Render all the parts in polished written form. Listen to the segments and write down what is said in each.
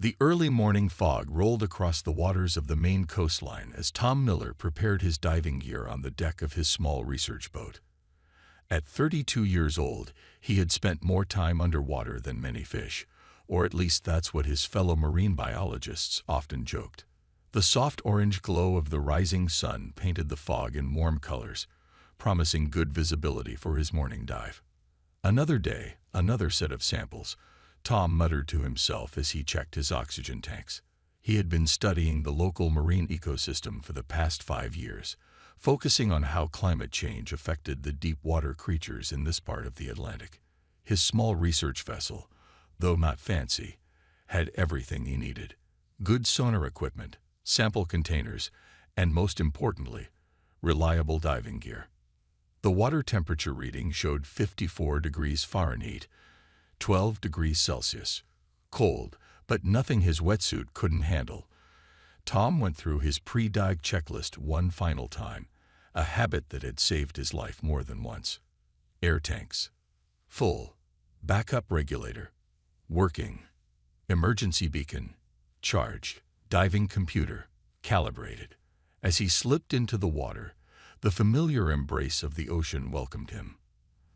The early morning fog rolled across the waters of the Maine coastline as Tom Miller prepared his diving gear on the deck of his small research boat. At 32 years old, he had spent more time underwater than many fish, or at least that's what his fellow marine biologists often joked. The soft orange glow of the rising sun painted the fog in warm colors, promising good visibility for his morning dive. Another day, another set of samples, Tom muttered to himself as he checked his oxygen tanks. He had been studying the local marine ecosystem for the past 5 years, focusing on how climate change affected the deep water creatures in this part of the Atlantic. His small research vessel, though not fancy, had everything he needed: good sonar equipment, sample containers, and most importantly, reliable diving gear. The water temperature reading showed 54 degrees Fahrenheit, 12 degrees Celsius. Cold, but nothing his wetsuit couldn't handle. Tom went through his pre-dive checklist one final time, a habit that had saved his life more than once. Air tanks. Full. Backup regulator. Working. Emergency beacon. Charged. Diving computer. Calibrated. As he slipped into the water, the familiar embrace of the ocean welcomed him.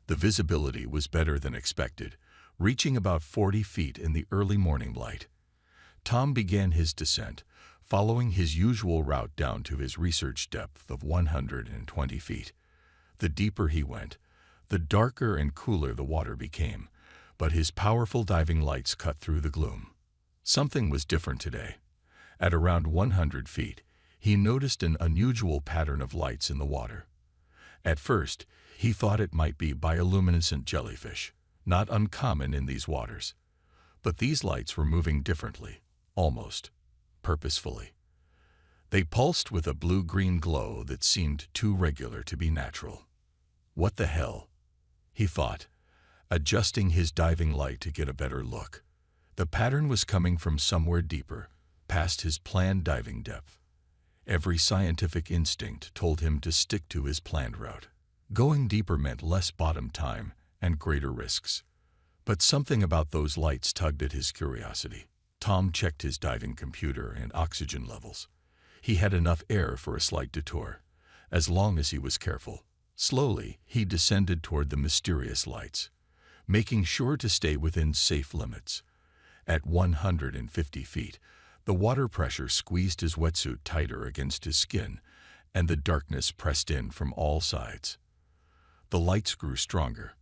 The visibility was better than expected, reaching about 40 feet in the early morning light. Tom began his descent, following his usual route down to his research depth of 120 feet. The deeper he went, the darker and cooler the water became, but his powerful diving lights cut through the gloom. Something was different today. At around 100 feet, he noticed an unusual pattern of lights in the water. At first, he thought it might be bioluminescent jellyfish, not uncommon in these waters. But these lights were moving differently, almost purposefully. They pulsed with a blue-green glow that seemed too regular to be natural. What the hell? He thought, adjusting his diving light to get a better look. The pattern was coming from somewhere deeper, past his planned diving depth. Every scientific instinct told him to stick to his planned route. Going deeper meant less bottom time and greater risks. But something about those lights tugged at his curiosity. Tom checked his diving computer and oxygen levels. He had enough air for a slight detour, as long as he was careful. Slowly, he descended toward the mysterious lights, making sure to stay within safe limits. At 150 feet, the water pressure squeezed his wetsuit tighter against his skin, and the darkness pressed in from all sides. The lights grew stronger,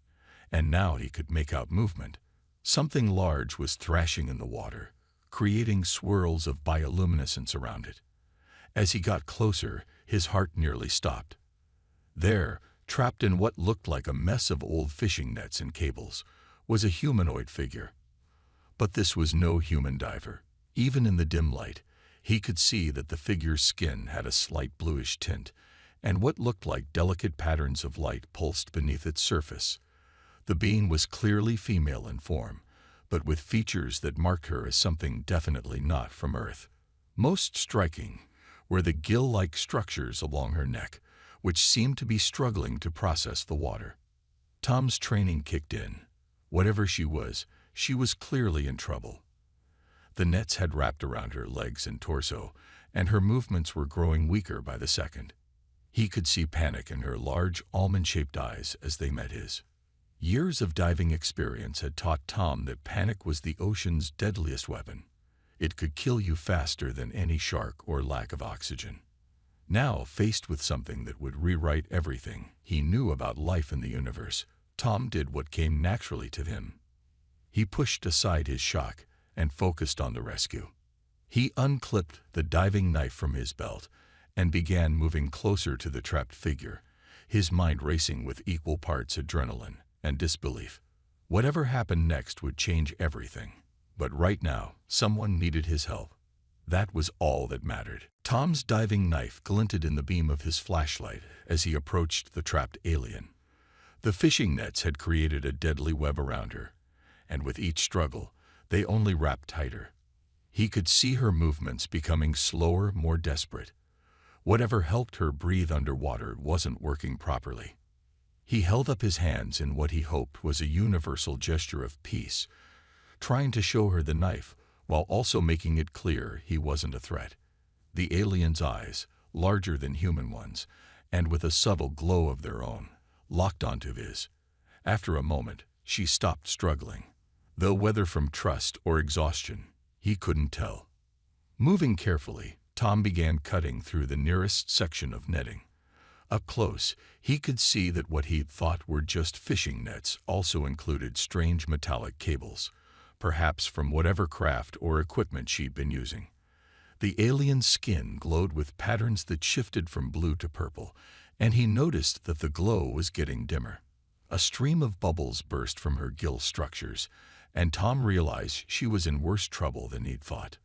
and now he could make out movement. Something large was thrashing in the water, creating swirls of bioluminescence around it. As he got closer, his heart nearly stopped. There, trapped in what looked like a mess of old fishing nets and cables, was a humanoid figure. But this was no human diver. Even in the dim light, he could see that the figure's skin had a slight bluish tint, and what looked like delicate patterns of light pulsed beneath its surface. The being was clearly female in form, but with features that marked her as something definitely not from Earth. Most striking were the gill-like structures along her neck, which seemed to be struggling to process the water. Tom's training kicked in. Whatever she was clearly in trouble. The nets had wrapped around her legs and torso, and her movements were growing weaker by the second. He could see panic in her large, almond-shaped eyes as they met his. Years of diving experience had taught Tom that panic was the ocean's deadliest weapon. It could kill you faster than any shark or lack of oxygen. Now, faced with something that would rewrite everything he knew about life in the universe, Tom did what came naturally to him. He pushed aside his shock and focused on the rescue. He unclipped the diving knife from his belt and began moving closer to the trapped figure, his mind racing with equal parts adrenaline and disbelief. Whatever happened next would change everything. But right now, someone needed his help. That was all that mattered. Tom's diving knife glinted in the beam of his flashlight as he approached the trapped alien. The fishing nets had created a deadly web around her, and with each struggle, they only wrapped tighter. He could see her movements becoming slower, more desperate. Whatever helped her breathe underwater wasn't working properly. He held up his hands in what he hoped was a universal gesture of peace, trying to show her the knife while also making it clear he wasn't a threat. The alien's eyes, larger than human ones, and with a subtle glow of their own, locked onto his. After a moment, she stopped struggling, though whether from trust or exhaustion, he couldn't tell. Moving carefully, Tom began cutting through the nearest section of netting. Up close, he could see that what he thought were just fishing nets also included strange metallic cables, perhaps from whatever craft or equipment she'd been using. The alien's skin glowed with patterns that shifted from blue to purple, and he noticed that the glow was getting dimmer. A stream of bubbles burst from her gill structures, and Tom realized she was in worse trouble than he'd thought.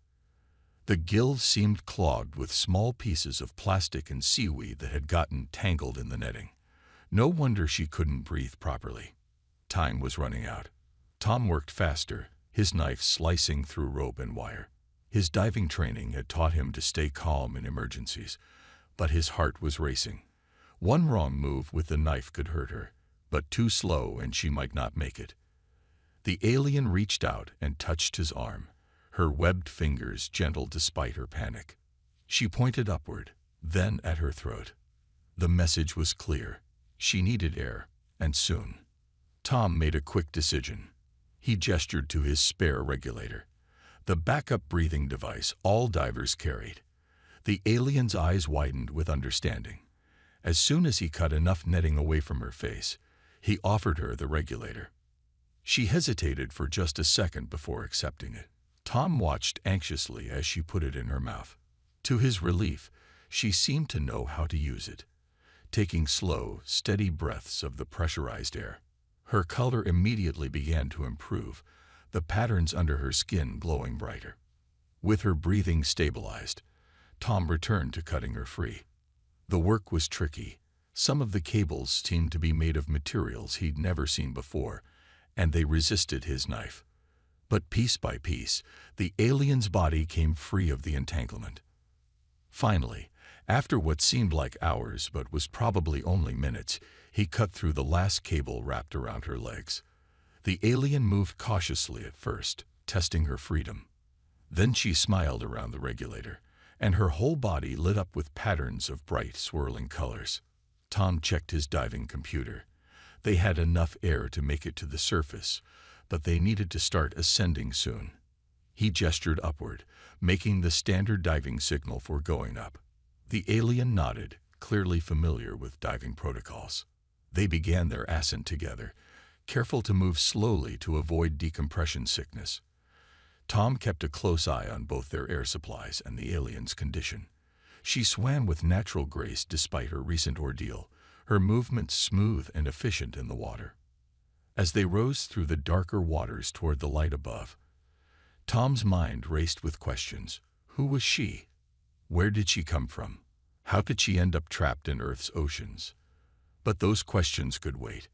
The gills seemed clogged with small pieces of plastic and seaweed that had gotten tangled in the netting. No wonder she couldn't breathe properly. Time was running out. Tom worked faster, his knife slicing through rope and wire. His diving training had taught him to stay calm in emergencies, but his heart was racing. One wrong move with the knife could hurt her, but too slow and she might not make it. The alien reached out and touched his arm, her webbed fingers gentle despite her panic. She pointed upward, then at her throat. The message was clear. She needed air, and soon. Tom made a quick decision. He gestured to his spare regulator, the backup breathing device all divers carried. The alien's eyes widened with understanding. As soon as he cut enough netting away from her face, he offered her the regulator. She hesitated for just a second before accepting it. Tom watched anxiously as she put it in her mouth. To his relief, she seemed to know how to use it, taking slow, steady breaths of the pressurized air. Her color immediately began to improve, the patterns under her skin glowing brighter. With her breathing stabilized, Tom returned to cutting her free. The work was tricky. Some of the cables seemed to be made of materials he'd never seen before, and they resisted his knife. But piece by piece, the alien's body came free of the entanglement. Finally, after what seemed like hours but was probably only minutes, he cut through the last cable wrapped around her legs. The alien moved cautiously at first, testing her freedom. Then she smiled around the regulator, and her whole body lit up with patterns of bright, swirling colors. Tom checked his diving computer. They had enough air to make it to the surface, but they needed to start ascending soon. He gestured upward, making the standard diving signal for going up. The alien nodded, clearly familiar with diving protocols. They began their ascent together, careful to move slowly to avoid decompression sickness. Tom kept a close eye on both their air supplies and the alien's condition. She swam with natural grace despite her recent ordeal, her movements smooth and efficient in the water. As they rose through the darker waters toward the light above, Tom's mind raced with questions. Who was she? Where did she come from? How could she end up trapped in Earth's oceans? But those questions could wait.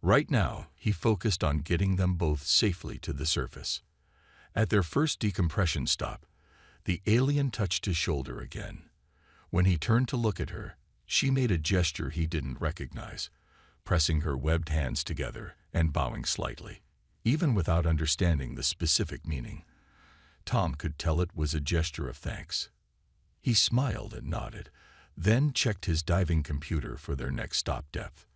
Right now, he focused on getting them both safely to the surface. At their first decompression stop, the alien touched his shoulder again. When he turned to look at her, she made a gesture he didn't recognize, pressing her webbed hands together and bowing slightly. Even without understanding the specific meaning, Tom could tell it was a gesture of thanks. He smiled and nodded, then checked his diving computer for their next stop depth.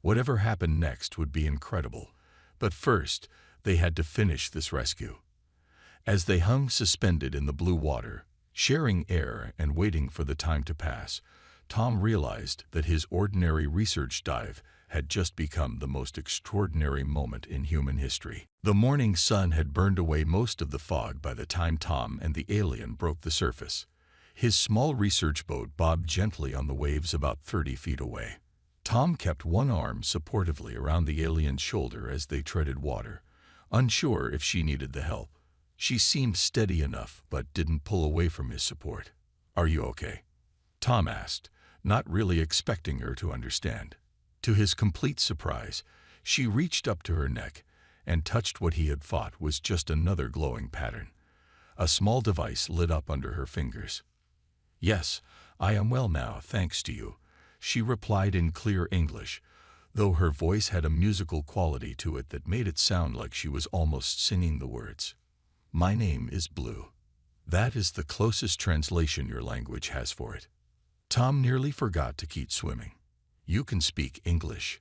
Whatever happened next would be incredible, but first they had to finish this rescue. As they hung suspended in the blue water, sharing air and waiting for the time to pass, Tom realized that his ordinary research dive had just become the most extraordinary moment in human history. The morning sun had burned away most of the fog by the time Tom and the alien broke the surface. His small research boat bobbed gently on the waves about 30 feet away. Tom kept one arm supportively around the alien's shoulder as they treaded water, unsure if she needed the help. She seemed steady enough but didn't pull away from his support. "Are you okay?" Tom asked, not really expecting her to understand. To his complete surprise, she reached up to her neck and touched what he had thought was just another glowing pattern. A small device lit up under her fingers. "Yes, I am well now, thanks to you," she replied in clear English, though her voice had a musical quality to it that made it sound like she was almost singing the words. My name is Blue. That is the closest translation your language has for it. Tom nearly forgot to keep swimming. You can speak English,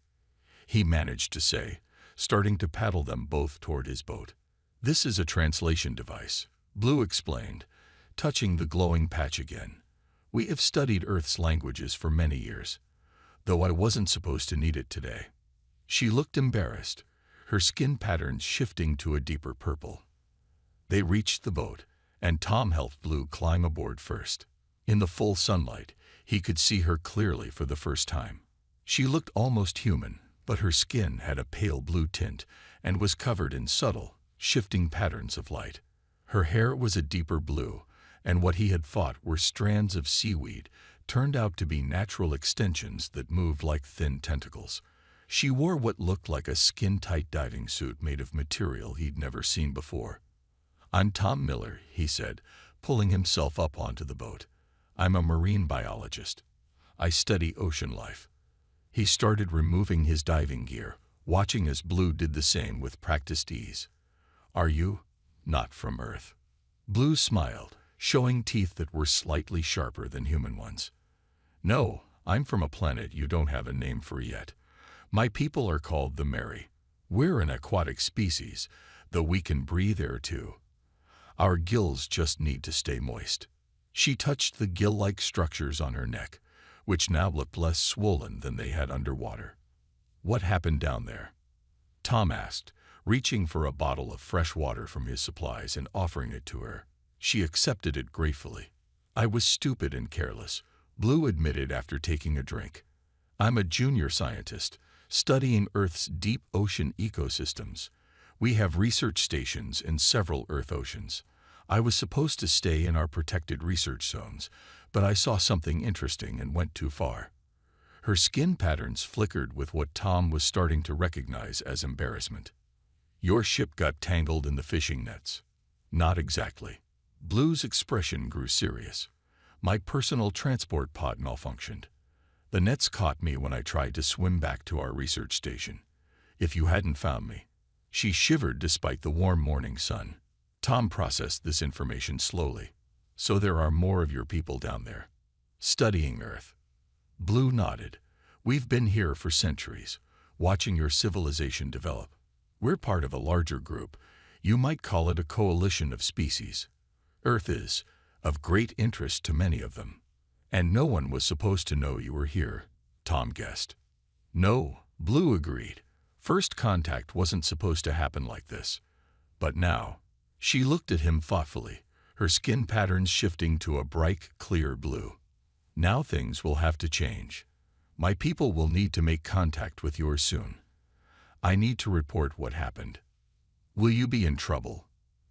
he managed to say, starting to paddle them both toward his boat. This is a translation device, Blue explained, touching the glowing patch again. We have studied Earth's languages for many years, though I wasn't supposed to need it today. She looked embarrassed, her skin patterns shifting to a deeper purple. They reached the boat, and Tom helped Blue climb aboard first. In the full sunlight, he could see her clearly for the first time. She looked almost human, but her skin had a pale blue tint and was covered in subtle, shifting patterns of light. Her hair was a deeper blue, and what he had thought were strands of seaweed turned out to be natural extensions that moved like thin tentacles. She wore what looked like a skin-tight diving suit made of material he'd never seen before. I'm Tom Miller, he said, pulling himself up onto the boat. I'm a marine biologist. I study ocean life. He started removing his diving gear, watching as Blue did the same with practiced ease. Are you? Not from Earth. Blue smiled, showing teeth that were slightly sharper than human ones. No, I'm from a planet you don't have a name for yet. My people are called the Mary. We're an aquatic species, though we can breathe air too. Our gills just need to stay moist. She touched the gill-like structures on her neck, which now looked less swollen than they had underwater. What happened down there? Tom asked, reaching for a bottle of fresh water from his supplies and offering it to her. She accepted it gratefully. I was stupid and careless, Blue admitted after taking a drink. I'm a junior scientist, studying Earth's deep ocean ecosystems. We have research stations in several Earth oceans. I was supposed to stay in our protected research zones, but I saw something interesting and went too far. Her skin patterns flickered with what Tom was starting to recognize as embarrassment. Your ship got tangled in the fishing nets. Not exactly. Blue's expression grew serious. My personal transport pod malfunctioned. The nets caught me when I tried to swim back to our research station. If you hadn't found me. She shivered despite the warm morning sun. Tom processed this information slowly. So there are more of your people down there, studying Earth. Blue nodded. We've been here for centuries, watching your civilization develop. We're part of a larger group. You might call it a coalition of species. Earth is of great interest to many of them. And no one was supposed to know you were here, Tom guessed. No, Blue agreed. First contact wasn't supposed to happen like this. But now, she looked at him thoughtfully, her skin patterns shifting to a bright, clear blue. Now things will have to change. My people will need to make contact with yours soon. I need to report what happened. Will you be in trouble?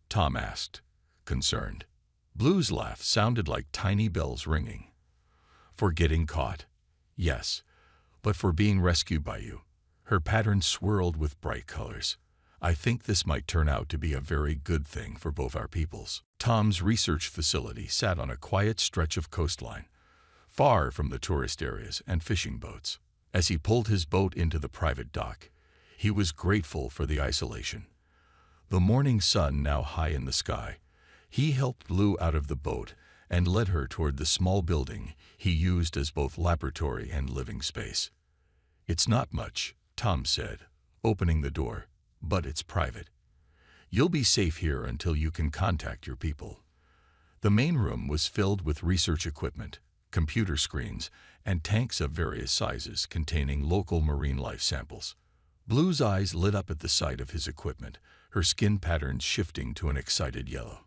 Tom asked, concerned. Blue's laugh sounded like tiny bells ringing. For getting caught? Yes, but for being rescued by you. Her pattern swirled with bright colors. I think this might turn out to be a very good thing for both our peoples. Tom's research facility sat on a quiet stretch of coastline, far from the tourist areas and fishing boats. As he pulled his boat into the private dock, he was grateful for the isolation. The morning sun now high in the sky, he helped Blue out of the boat and led her toward the small building he used as both laboratory and living space. It's not much, Tom said, opening the door, but it's private. You'll be safe here until you can contact your people. The main room was filled with research equipment, computer screens, and tanks of various sizes containing local marine life samples. Blue's eyes lit up at the sight of his equipment, her skin patterns shifting to an excited yellow.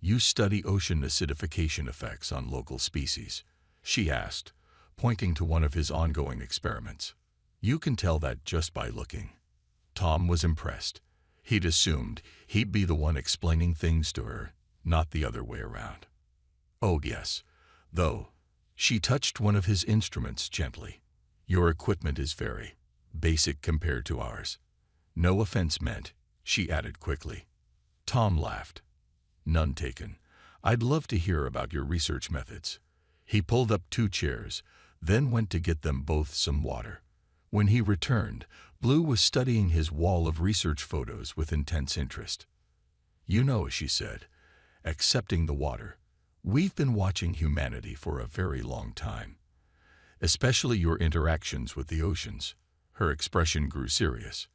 You study ocean acidification effects on local species, she asked, pointing to one of his ongoing experiments. You can tell that just by looking. Tom was impressed. He'd assumed he'd be the one explaining things to her, not the other way around. Oh yes, though. She touched one of his instruments gently. Your equipment is very basic compared to ours. No offense meant, she added quickly. Tom laughed. None taken. I'd love to hear about your research methods. He pulled up 2 chairs, then went to get them both some water. When he returned, Blue was studying his wall of research photos with intense interest. You know, she said, accepting the water, we've been watching humanity for a very long time, especially your interactions with the oceans. Her expression grew serious.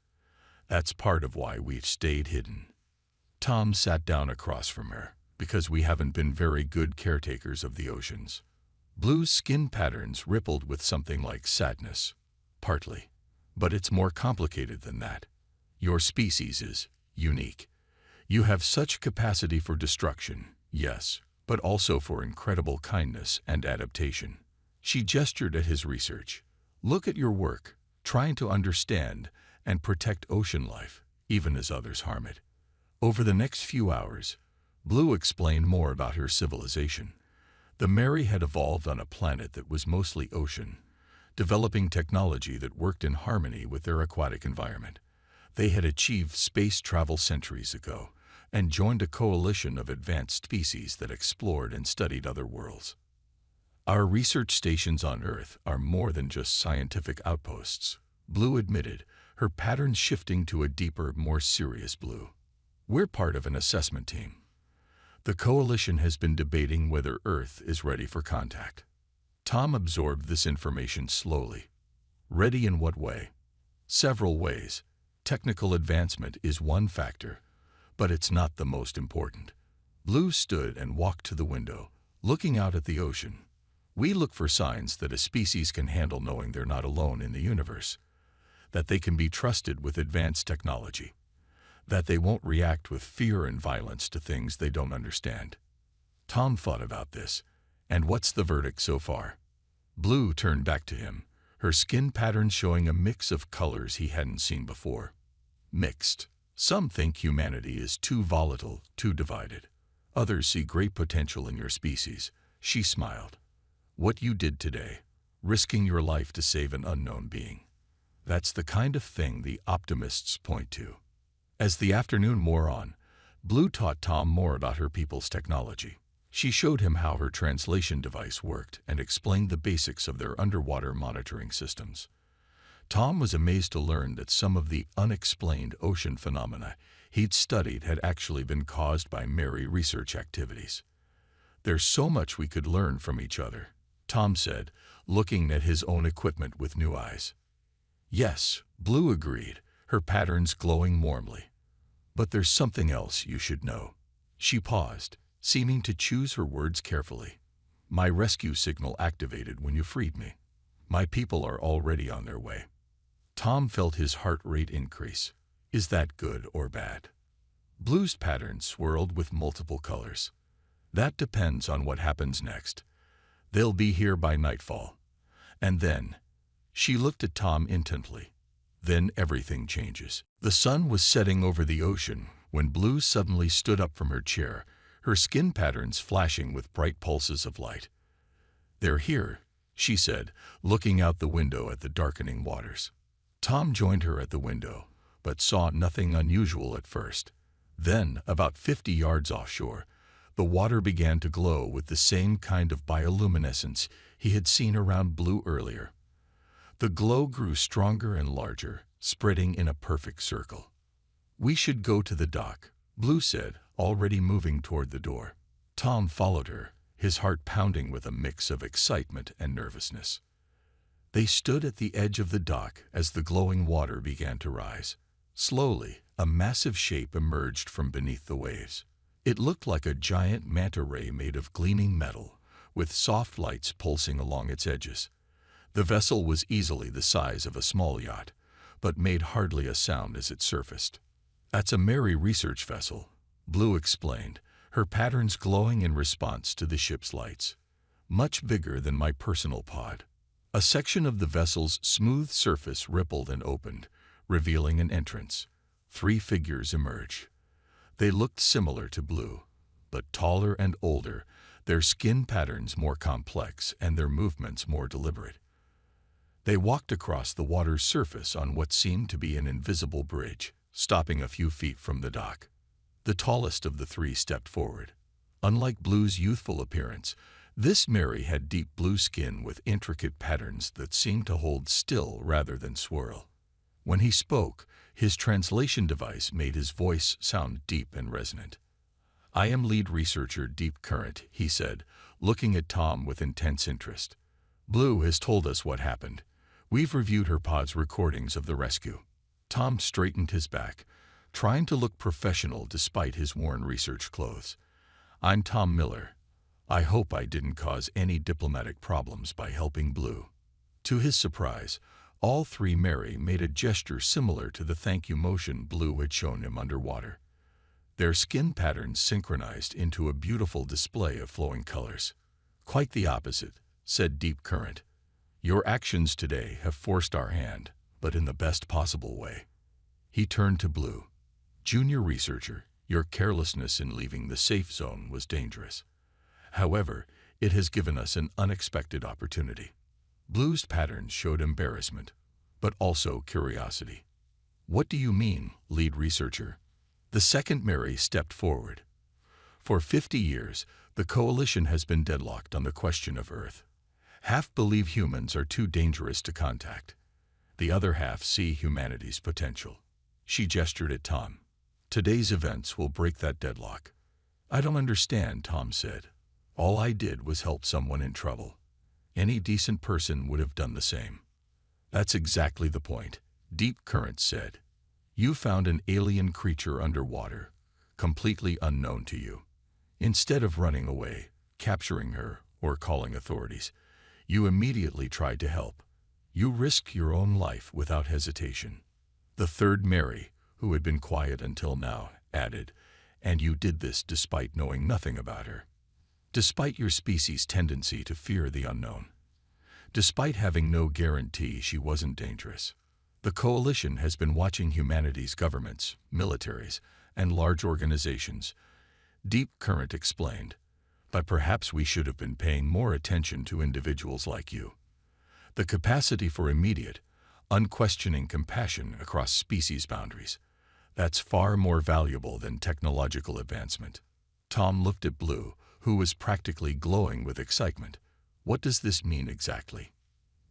That's part of why we've stayed hidden. Tom sat down across from her, because we haven't been very good caretakers of the oceans. Blue's skin patterns rippled with something like sadness. Partly. But it's more complicated than that. Your species is unique. You have such capacity for destruction, yes, but also for incredible kindness and adaptation. She gestured at his research. Look at your work, trying to understand and protect ocean life, even as others harm it. Over the next few hours, Blue explained more about her civilization. The Mary had evolved on a planet that was mostly ocean, developing technology that worked in harmony with their aquatic environment. They had achieved space travel centuries ago and joined a coalition of advanced species that explored and studied other worlds. Our research stations on Earth are more than just scientific outposts, Blue admitted, her patterns shifting to a deeper, more serious blue. We're part of an assessment team. The coalition has been debating whether Earth is ready for contact. Tom absorbed this information slowly. Ready in what way? Several ways. Technical advancement is one factor, but it's not the most important. Blue stood and walked to the window, looking out at the ocean. We look for signs that a species can handle knowing they're not alone in the universe, that they can be trusted with advanced technology, that they won't react with fear and violence to things they don't understand. Tom thought about this. And what's the verdict so far? Blue turned back to him, her skin pattern showing a mix of colors he hadn't seen before. Mixed. Some think humanity is too volatile, too divided. Others see great potential in your species. She smiled. What you did today, risking your life to save an unknown being. That's the kind of thing the optimists point to. As the afternoon wore on, Blue taught Tom more about her people's technology. She showed him how her translation device worked and explained the basics of their underwater monitoring systems. Tom was amazed to learn that some of the unexplained ocean phenomena he'd studied had actually been caused by Mary research activities. There's so much we could learn from each other, Tom said, looking at his own equipment with new eyes. Yes, Blue agreed, her patterns glowing warmly. But there's something else you should know. She paused, seeming to choose her words carefully. My rescue signal activated when you freed me. My people are already on their way. Tom felt his heart rate increase. Is that good or bad? Blue's pattern swirled with multiple colors. That depends on what happens next. They'll be here by nightfall. And then, she looked at Tom intently. Then everything changes. The sun was setting over the ocean when Blue suddenly stood up from her chair, her skin patterns flashing with bright pulses of light. They're here, she said, looking out the window at the darkening waters. Tom joined her at the window, but saw nothing unusual at first. Then, about 50 yards offshore, the water began to glow with the same kind of bioluminescence he had seen around Blue earlier. The glow grew stronger and larger, spreading in a perfect circle. We should go to the dock, Blue said, already moving toward the door. Tom followed her, his heart pounding with a mix of excitement and nervousness. They stood at the edge of the dock as the glowing water began to rise. Slowly, a massive shape emerged from beneath the waves. It looked like a giant manta ray made of gleaming metal, with soft lights pulsing along its edges. The vessel was easily the size of a small yacht, but made hardly a sound as it surfaced. That's a Mary research vessel, Blue explained, her patterns glowing in response to the ship's lights. Much bigger than my personal pod. A section of the vessel's smooth surface rippled and opened, revealing an entrance. 3 figures emerged. They looked similar to Blue, but taller and older, their skin patterns more complex and their movements more deliberate. They walked across the water's surface on what seemed to be an invisible bridge, stopping a few feet from the dock. The tallest of the 3 stepped forward. Unlike Blue's youthful appearance, this Mary had deep blue skin with intricate patterns that seemed to hold still rather than swirl. When he spoke, his translation device made his voice sound deep and resonant. "I am lead researcher Deep Current," he said, looking at Tom with intense interest. "Blue has told us what happened. We've reviewed her pod's recordings of the rescue." Tom straightened his back, trying to look professional despite his worn research clothes. "I'm Tom Miller. I hope I didn't cause any diplomatic problems by helping Blue." To his surprise, all three Mary made a gesture similar to the thank you motion Blue had shown him underwater. Their skin patterns synchronized into a beautiful display of flowing colors. "Quite the opposite," said Deep Current. "Your actions today have forced our hand, but in the best possible way." He turned to Blue. "Junior researcher, your carelessness in leaving the safe zone was dangerous. However, it has given us an unexpected opportunity." Blue's patterns showed embarrassment, but also curiosity. "What do you mean, lead researcher?" The second Mary stepped forward. "For 50 years, the Coalition has been deadlocked on the question of Earth. Half believe humans are too dangerous to contact. The other half see humanity's potential." She gestured at Tom. "Today's events will break that deadlock." "I don't understand," Tom said. "All I did was help someone in trouble. Any decent person would have done the same." "That's exactly the point," Deep Current said. "You found an alien creature underwater, completely unknown to you. Instead of running away, capturing her, or calling authorities, you immediately tried to help. You risked your own life without hesitation." The third Mary, who had been quiet until now, added, "And you did this despite knowing nothing about her. Despite your species' tendency to fear the unknown. Despite having no guarantee she wasn't dangerous. The Coalition has been watching humanity's governments, militaries, and large organizations," Deep Current explained. "But perhaps we should have been paying more attention to individuals like you. The capacity for immediate, unquestioning compassion across species boundaries. That's far more valuable than technological advancement." Tom looked at Blue, who was practically glowing with excitement. "What does this mean exactly?"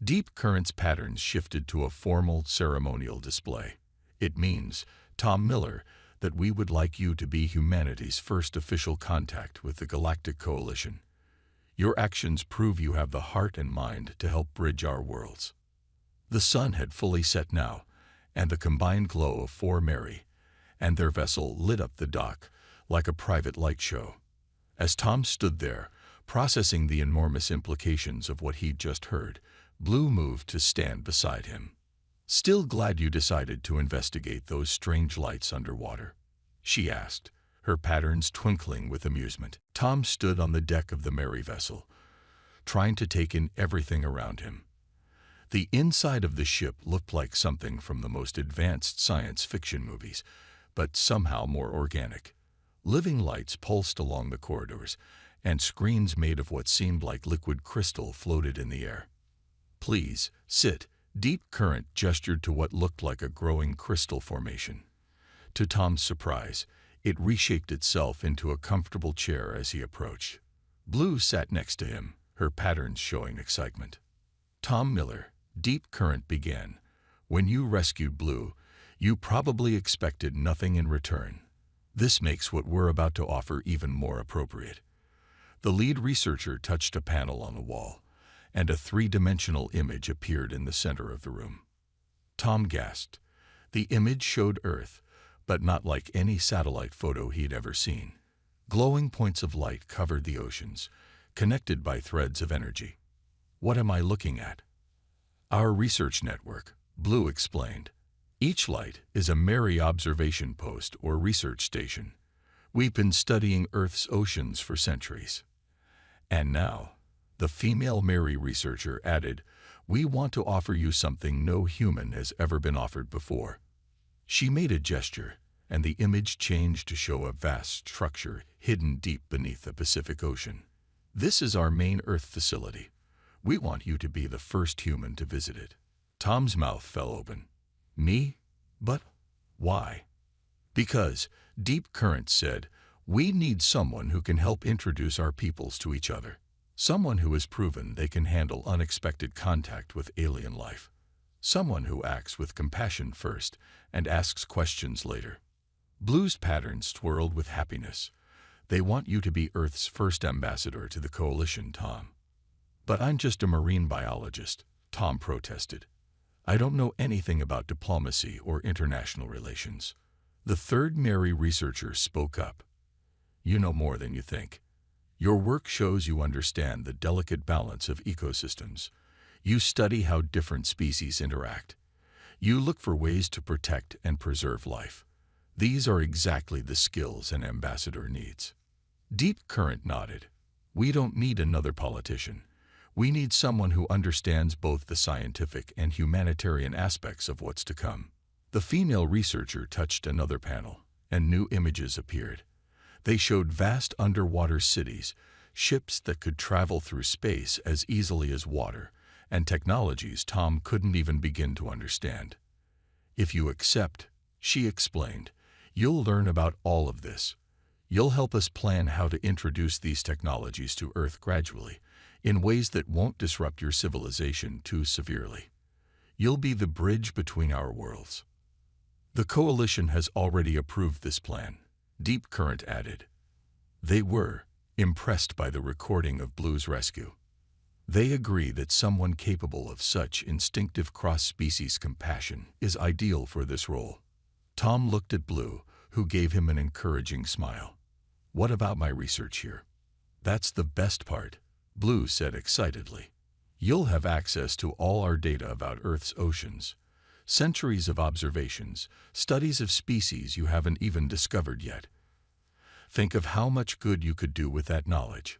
Deep Current's patterns shifted to a formal, ceremonial display. "It means, Tom Miller, that we would like you to be humanity's first official contact with the Galactic Coalition. Your actions prove you have the heart and mind to help bridge our worlds." The sun had fully set now, and the combined glow of four Mary and their vessel lit up the dock like a private light show. As Tom stood there, processing the enormous implications of what he'd just heard, Blue moved to stand beside him. "Still glad you decided to investigate those strange lights underwater?" she asked, her patterns twinkling with amusement. Tom stood on the deck of the Mary vessel, trying to take in everything around him. The inside of the ship looked like something from the most advanced science fiction movies, but somehow more organic. Living lights pulsed along the corridors, and screens made of what seemed like liquid crystal floated in the air. "Please, sit." Deep Current gestured to what looked like a growing crystal formation. To Tom's surprise, it reshaped itself into a comfortable chair as he approached. Blue sat next to him, her patterns showing excitement. "Tom Miller," Deep Current began, "when you rescued Blue, you probably expected nothing in return. This makes what we're about to offer even more appropriate." The lead researcher touched a panel on the wall, and a three-dimensional image appeared in the center of the room. Tom gasped. The image showed Earth, but not like any satellite photo he'd ever seen. Glowing points of light covered the oceans, connected by threads of energy. "What am I looking at?" "Our research network," Blue explained. "Each light is a Mary observation post or research station. We've been studying Earth's oceans for centuries. And now," the female Mary researcher added, "we want to offer you something no human has ever been offered before." She made a gesture, and the image changed to show a vast structure hidden deep beneath the Pacific Ocean. "This is our main Earth facility. We want you to be the first human to visit it." Tom's mouth fell open. "Me? But why?" "Because," Deep Current said, "we need someone who can help introduce our peoples to each other. Someone who has proven they can handle unexpected contact with alien life. someone who acts with compassion first and asks questions later. Blue's patterns swirled with happiness. They want you to be Earth's first ambassador to the coalition, Tom. But I'm just a marine biologist, Tom protested. I don't know anything about diplomacy or international relations. The third Mary researcher spoke up. You know more than you think. Your work shows you understand the delicate balance of ecosystems. You study how different species interact. You look for ways to protect and preserve life. These are exactly the skills an ambassador needs. Deep Current nodded. We don't need another politician. We need someone who understands both the scientific and humanitarian aspects of what's to come. The female researcher touched another panel, and new images appeared. They showed vast underwater cities, ships that could travel through space as easily as water, and technologies Tom couldn't even begin to understand. If you accept, she explained, you'll learn about all of this. You'll help us plan how to introduce these technologies to Earth gradually, in ways that won't disrupt your civilization too severely. You'll be the bridge between our worlds. The coalition has already approved this plan, Deep Current added. They were impressed by the recording of Blue's rescue. They agree that someone capable of such instinctive cross-species compassion is ideal for this role. Tom looked at Blue, who gave him an encouraging smile. What about my research here? That's the best part, Blue said excitedly. You'll have access to all our data about Earth's oceans. Centuries of observations, studies of species you haven't even discovered yet. Think of how much good you could do with that knowledge.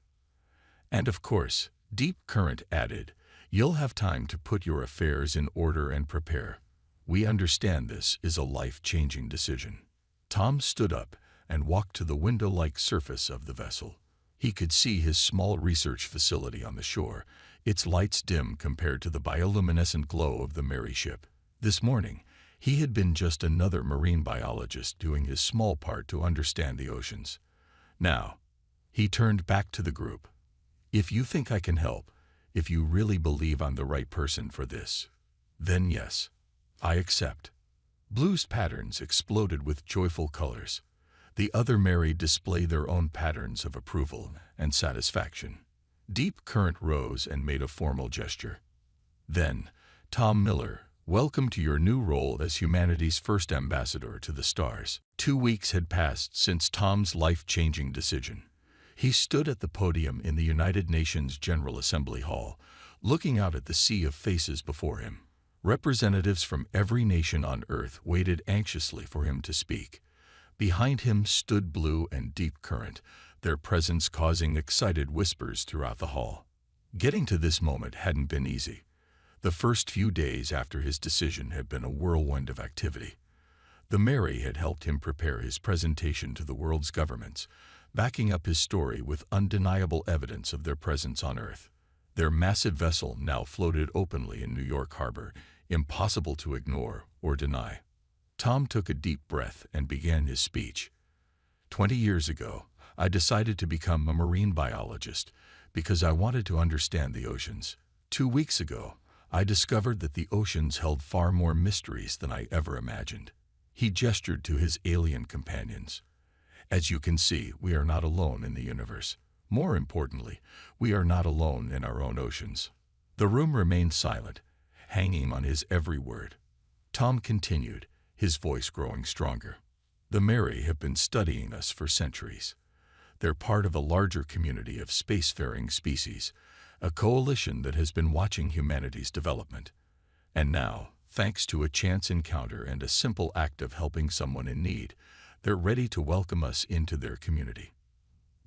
And of course, Deep Current added, you'll have time to put your affairs in order and prepare. We understand this is a life-changing decision. Tom stood up and walked to the window-like surface of the vessel. He could see his small research facility on the shore, its lights dim compared to the bioluminescent glow of the Mary ship. This morning, he had been just another marine biologist doing his small part to understand the oceans. Now, he turned back to the group. If you think I can help, if you really believe I'm the right person for this, then yes, I accept. Blue's patterns exploded with joyful colors. The other Mary displayed their own patterns of approval and satisfaction. Deep Current rose and made a formal gesture. Then, Tom Miller, welcome to your new role as humanity's first ambassador to the stars. 2 weeks had passed since Tom's life-changing decision. He stood at the podium in the United Nations General Assembly Hall, looking out at the sea of faces before him. Representatives from every nation on Earth waited anxiously for him to speak. Behind him stood Blue and Deep Current, their presence causing excited whispers throughout the hall. Getting to this moment hadn't been easy. The first few days after his decision had been a whirlwind of activity. The Mary had helped him prepare his presentation to the world's governments, backing up his story with undeniable evidence of their presence on Earth. Their massive vessel now floated openly in New York Harbor, impossible to ignore or deny. Tom took a deep breath and began his speech. 20 years ago, I decided to become a marine biologist because I wanted to understand the oceans. 2 weeks ago, I discovered that the oceans held far more mysteries than I ever imagined. He gestured to his alien companions. As you can see, we are not alone in the universe. More importantly, we are not alone in our own oceans. The room remained silent, hanging on his every word. Tom continued, his voice growing stronger. The Mary have been studying us for centuries. They're part of a larger community of spacefaring species, a coalition that has been watching humanity's development. And now, thanks to a chance encounter and a simple act of helping someone in need, they're ready to welcome us into their community.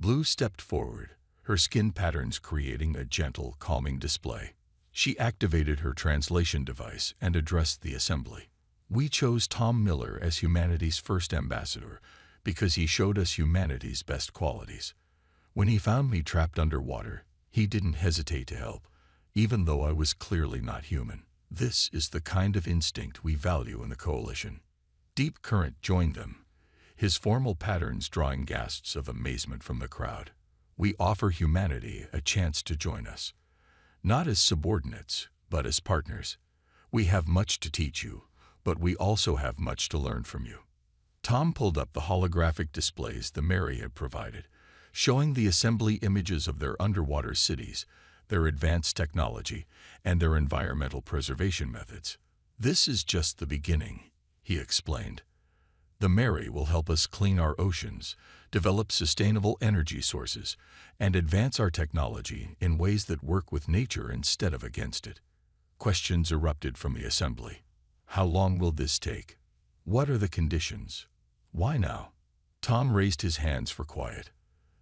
Blue stepped forward, her skin patterns creating a gentle, calming display. She activated her translation device and addressed the assembly. We chose Tom Miller as humanity's first ambassador because he showed us humanity's best qualities. When he found me trapped underwater, he didn't hesitate to help, even though I was clearly not human. This is the kind of instinct we value in the coalition. Deep Current joined them, his formal patterns drawing gasps of amazement from the crowd. We offer humanity a chance to join us, not as subordinates, but as partners. We have much to teach you, but we also have much to learn from you. Tom pulled up the holographic displays the Mary had provided, showing the assembly images of their underwater cities, their advanced technology, and their environmental preservation methods. "This is just the beginning," he explained. "The Mary will help us clean our oceans, develop sustainable energy sources, and advance our technology in ways that work with nature instead of against it." Questions erupted from the assembly. How long will this take? What are the conditions? Why now? Tom raised his hands for quiet.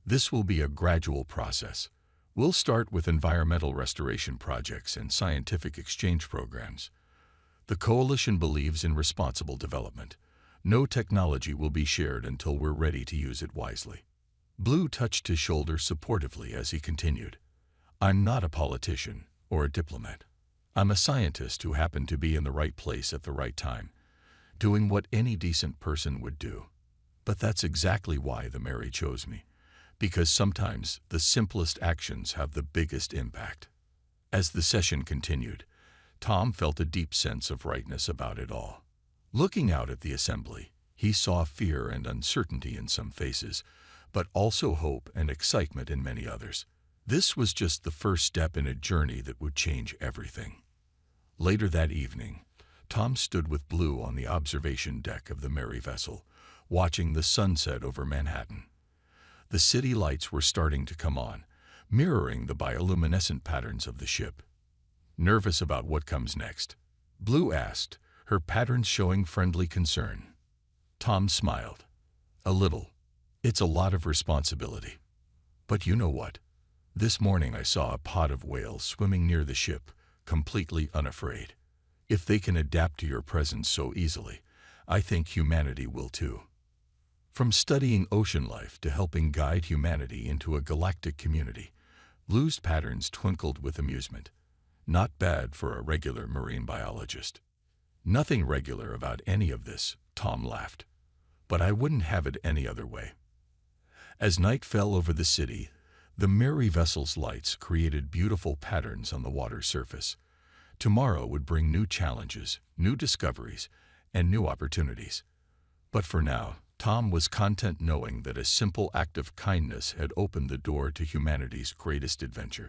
This will be a gradual process. We'll start with environmental restoration projects and scientific exchange programs. The coalition believes in responsible development. No technology will be shared until we're ready to use it wisely. Blue touched his shoulder supportively as he continued. "I'm not a politician or a diplomat. I'm a scientist who happened to be in the right place at the right time, doing what any decent person would do. But that's exactly why the Mary chose me, because sometimes the simplest actions have the biggest impact." As the session continued, Tom felt a deep sense of rightness about it all. Looking out at the assembly, he saw fear and uncertainty in some faces, but also hope and excitement in many others. This was just the first step in a journey that would change everything. Later that evening, Tom stood with Blue on the observation deck of the Mary vessel, watching the sunset over Manhattan. The city lights were starting to come on, mirroring the bioluminescent patterns of the ship. "Nervous about what comes next?" Blue asked, her patterns showing friendly concern. Tom smiled. "A little. It's a lot of responsibility. But you know what? This morning I saw a pod of whales swimming near the ship, completely unafraid. If they can adapt to your presence so easily, I think humanity will too." From studying ocean life to helping guide humanity into a galactic community, Blue's patterns twinkled with amusement. Not bad for a regular marine biologist. "Nothing regular about any of this," Tom laughed. "But I wouldn't have it any other way." As night fell over the city, the Mary vessel's lights created beautiful patterns on the water's surface. Tomorrow would bring new challenges, new discoveries, and new opportunities. But for now, Tom was content knowing that a simple act of kindness had opened the door to humanity's greatest adventure.